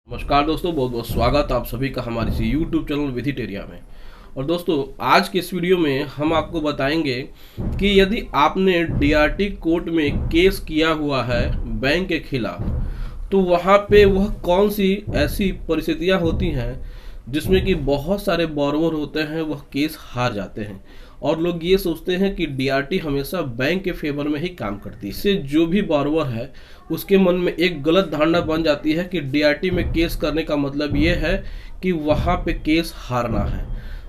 नमस्कार दोस्तों, बहुत बहुत स्वागत आप सभी का हमारे इसी YouTube चैनल विथिटेरिया में। और दोस्तों, आज के इस वीडियो में हम आपको बताएंगे कि यदि आपने डीआरटी कोर्ट में केस किया हुआ है बैंक के खिलाफ, तो वहाँ पे वह कौन सी ऐसी परिस्थितियाँ होती हैं जिसमें कि बहुत सारे बोरोवर होते हैं, वह केस हार जाते हैं और लोग ये सोचते हैं कि डीआरटी हमेशा बैंक के फेवर में ही काम करती है। इससे जो भी बोरोवर है उसके मन में एक गलत धारणा बन जाती है कि डीआरटी में केस करने का मतलब ये है कि वहाँ पे केस हारना है।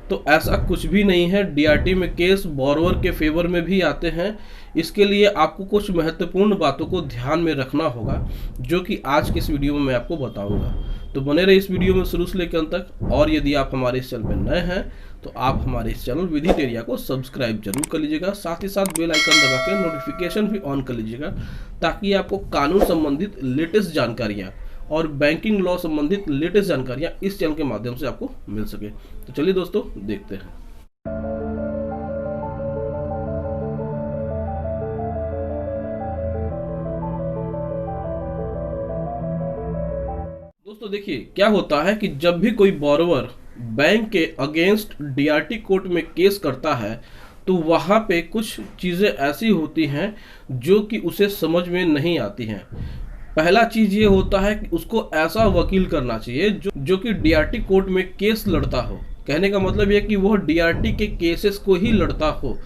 तो ऐसा कुछ भी नहीं है। डीआरटी में केस बोरोवर के फेवर में भी आते हैं। इसके लिए आपको कुछ महत्वपूर्ण बातों को ध्यान में रखना होगा, जो कि आज के इस वीडियो में मैं आपको बताऊंगा। तो बने रहे इस वीडियो में शुरू से लेकर अंत तक। और यदि आप हमारे इस चैनल पर नए हैं तो आप हमारे इस चैनल विथिटेरिया को सब्सक्राइब जरूर कर लीजिएगा, साथ ही साथ बेल आइकन दबा के नोटिफिकेशन भी ऑन कर लीजिएगा, ताकि आपको कानून संबंधित लेटेस्ट जानकारियाँ और बैंकिंग लॉ संबंधित लेटेस्ट जानकारियाँ इस चैनल के माध्यम से आपको मिल सके। तो चलिए दोस्तों, देखते हैं। दोस्तों देखिए, क्या होता है कि जब भी कोई बोरोवर बैंक के अगेंस्ट डीआरटी कोर्ट में केस करता है, तो वहाँ पे कुछ चीज़ें ऐसी होती हैं जो कि उसे समझ में नहीं आती हैं। पहला चीज़ ये होता है कि उसको ऐसा वकील करना चाहिए जो कि डीआरटी कोर्ट में केस लड़ता हो। कहने का मतलब ये कि वह डीआरटी के केसेस को ही लड़ता हो।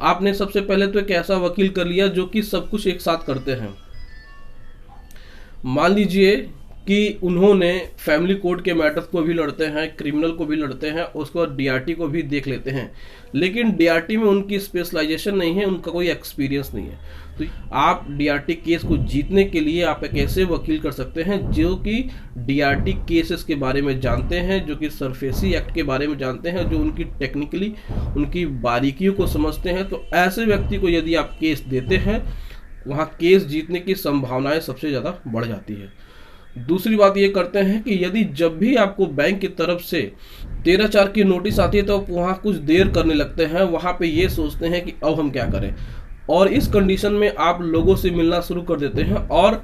आपने सबसे पहले तो एक ऐसा वकील कर लिया जो कि सब कुछ एक साथ करते हैं। मान लीजिए कि उन्होंने फैमिली कोर्ट के मैटर्स को भी लड़ते हैं, क्रिमिनल को भी लड़ते हैं, उसके बाद डीआरटी को भी देख लेते हैं, लेकिन डीआरटी में उनकी स्पेशलाइजेशन नहीं है, उनका कोई एक्सपीरियंस नहीं है। तो आप डीआरटी केस को जीतने के लिए आप एक ऐसे वकील कर सकते हैं जो कि डीआरटी केसेस के बारे में जानते हैं, जो कि सरफेसी एक्ट के बारे में जानते हैं, जो उनकी टेक्निकली उनकी बारीकियों को समझते हैं। तो ऐसे व्यक्ति को यदि आप केस देते हैं, वहाँ केस जीतने की संभावनाएं सबसे ज़्यादा बढ़ जाती है। दूसरी बात ये करते हैं कि यदि जब भी आपको बैंक की तरफ से 13(4) की नोटिस आती है, तो आप वहाँ कुछ देर करने लगते हैं। वहाँ पे ये सोचते हैं कि अब हम क्या करें, और इस कंडीशन में आप लोगों से मिलना शुरू कर देते हैं और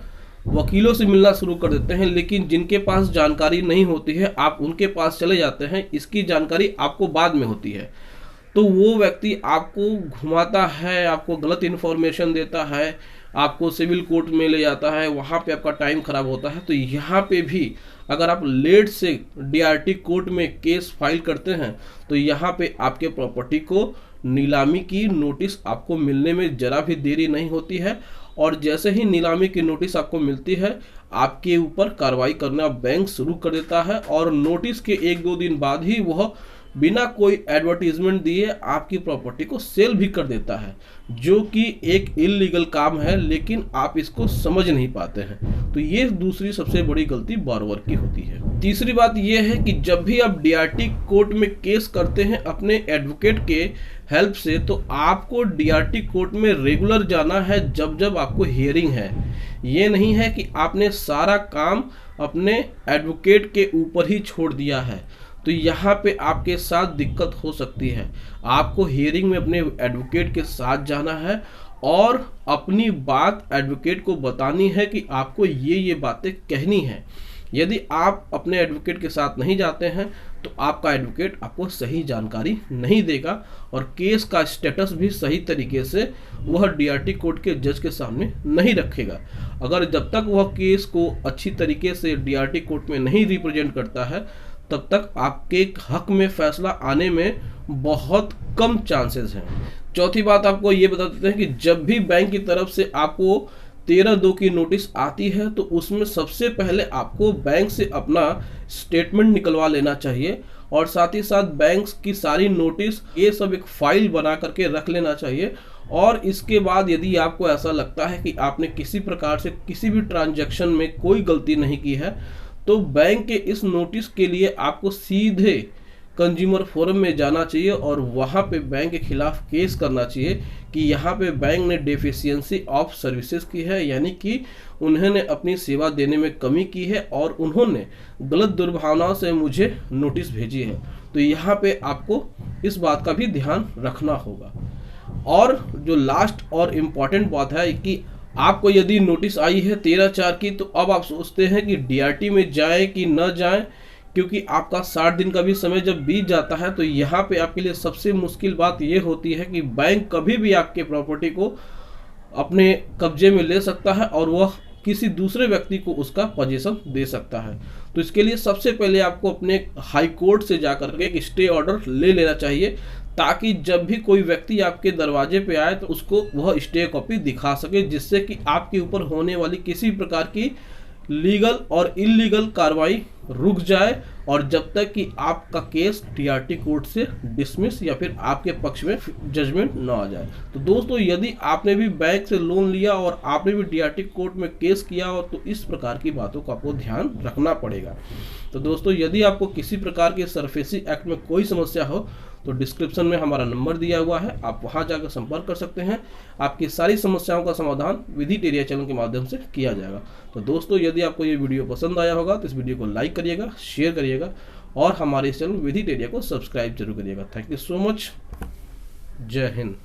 वकीलों से मिलना शुरू कर देते हैं, लेकिन जिनके पास जानकारी नहीं होती है आप उनके पास चले जाते हैं। इसकी जानकारी आपको बाद में होती है, तो वो व्यक्ति आपको घुमाता है, आपको गलत इन्फॉर्मेशन देता है, आपको सिविल कोर्ट में ले जाता है, वहाँ पे आपका टाइम खराब होता है। तो यहाँ पे भी अगर आप लेट से डीआरटी कोर्ट में केस फाइल करते हैं, तो यहाँ पे आपके प्रॉपर्टी को नीलामी की नोटिस आपको मिलने में ज़रा भी देरी नहीं होती है। और जैसे ही नीलामी की नोटिस आपको मिलती है, आपके ऊपर कार्रवाई करना बैंक शुरू कर देता है, और नोटिस के 1-2 दिन बाद ही वह बिना कोई एडवर्टीजमेंट दिए आपकी प्रॉपर्टी को सेल भी कर देता है, जो कि एक इल्लीगल काम है, लेकिन आप इसको समझ नहीं पाते हैं। तो ये दूसरी सबसे बड़ी गलती बोरोवर की होती है। तीसरी बात ये है कि जब भी आप डीआरटी कोर्ट में केस करते हैं अपने एडवोकेट के हेल्प से, तो आपको डीआरटी कोर्ट में रेगुलर जाना है जब जब आपको हियरिंग है। ये नहीं है कि आपने सारा काम अपने एडवोकेट के ऊपर ही छोड़ दिया है, तो यहाँ पे आपके साथ दिक्कत हो सकती है। आपको हियरिंग में अपने एडवोकेट के साथ जाना है और अपनी बात एडवोकेट को बतानी है कि आपको ये बातें कहनी है। यदि आप अपने एडवोकेट के साथ नहीं जाते हैं, तो आपका एडवोकेट आपको सही जानकारी नहीं देगा और केस का स्टेटस भी सही तरीके से वह डीआरटी कोर्ट के जज के सामने नहीं रखेगा। अगर जब तक वह केस को अच्छी तरीके से डीआरटी कोर्ट में नहीं रिप्रेजेंट करता है, तब तक आपके हक में फैसला आने में बहुत कम चांसेस हैं। चौथी बात आपको ये बता देते हैं कि जब भी बैंक की तरफ से आपको 13(2) की नोटिस आती है, तो उसमें सबसे पहले आपको बैंक से अपना स्टेटमेंट निकलवा लेना चाहिए, और साथ ही साथ बैंक की सारी नोटिस ये सब एक फाइल बना करके रख लेना चाहिए। और इसके बाद यदि आपको ऐसा लगता है कि आपने किसी प्रकार से किसी भी ट्रांजैक्शन में कोई गलती नहीं की है, तो बैंक के इस नोटिस के लिए आपको सीधे कंज्यूमर फोरम में जाना चाहिए और वहाँ पे बैंक के खिलाफ केस करना चाहिए कि यहाँ पे बैंक ने डेफिशिएंसी ऑफ सर्विसेज की है, यानी कि उन्होंने अपनी सेवा देने में कमी की है और उन्होंने गलत दुर्भावनाओं से मुझे नोटिस भेजी है। तो यहाँ पे आपको इस बात का भी ध्यान रखना होगा। और जो लास्ट और इम्पॉर्टेंट बात है कि आपको यदि नोटिस आई है 13/4 की, तो अब आप सोचते हैं कि डीआरटी में जाए कि न जाए, क्योंकि आपका 60 दिन का भी समय जब बीत जाता है तो यहाँ पे आपके लिए सबसे मुश्किल बात ये होती है कि बैंक कभी भी आपके प्रॉपर्टी को अपने कब्जे में ले सकता है और वह किसी दूसरे व्यक्ति को उसका पोजीशन दे सकता है। तो इसके लिए सबसे पहले आपको अपने हाई कोर्ट से जाकर के एक स्टे ऑर्डर ले लेना चाहिए, ताकि जब भी कोई व्यक्ति आपके दरवाजे पे आए तो उसको वह स्टे कॉपी दिखा सके, जिससे कि आपके ऊपर होने वाली किसी प्रकार की लीगल और इलीगल कार्रवाई रुक जाए, और जब तक कि आपका केस डीआरटी कोर्ट से डिसमिस या फिर आपके पक्ष में जजमेंट ना आ जाए। तो दोस्तों, यदि आपने भी बैंक से लोन लिया और आपने भी डीआरटी कोर्ट में केस किया हो तो इस प्रकार की बातों का आपको ध्यान रखना पड़ेगा। तो दोस्तों, यदि आपको किसी प्रकार के सरफेसी एक्ट में कोई समस्या हो तो डिस्क्रिप्शन में हमारा नंबर दिया हुआ है, आप वहां जाकर संपर्क कर सकते हैं। आपकी सारी समस्याओं का समाधान विधि टेरिया चैनल के माध्यम से किया जाएगा। तो दोस्तों, यदि आपको ये वीडियो पसंद आया होगा तो इस वीडियो को लाइक करिएगा, शेयर करिएगा और हमारे इस चैनल विधि टेरिया को सब्सक्राइब जरूर करिएगा। Thank you so much. जय हिंद।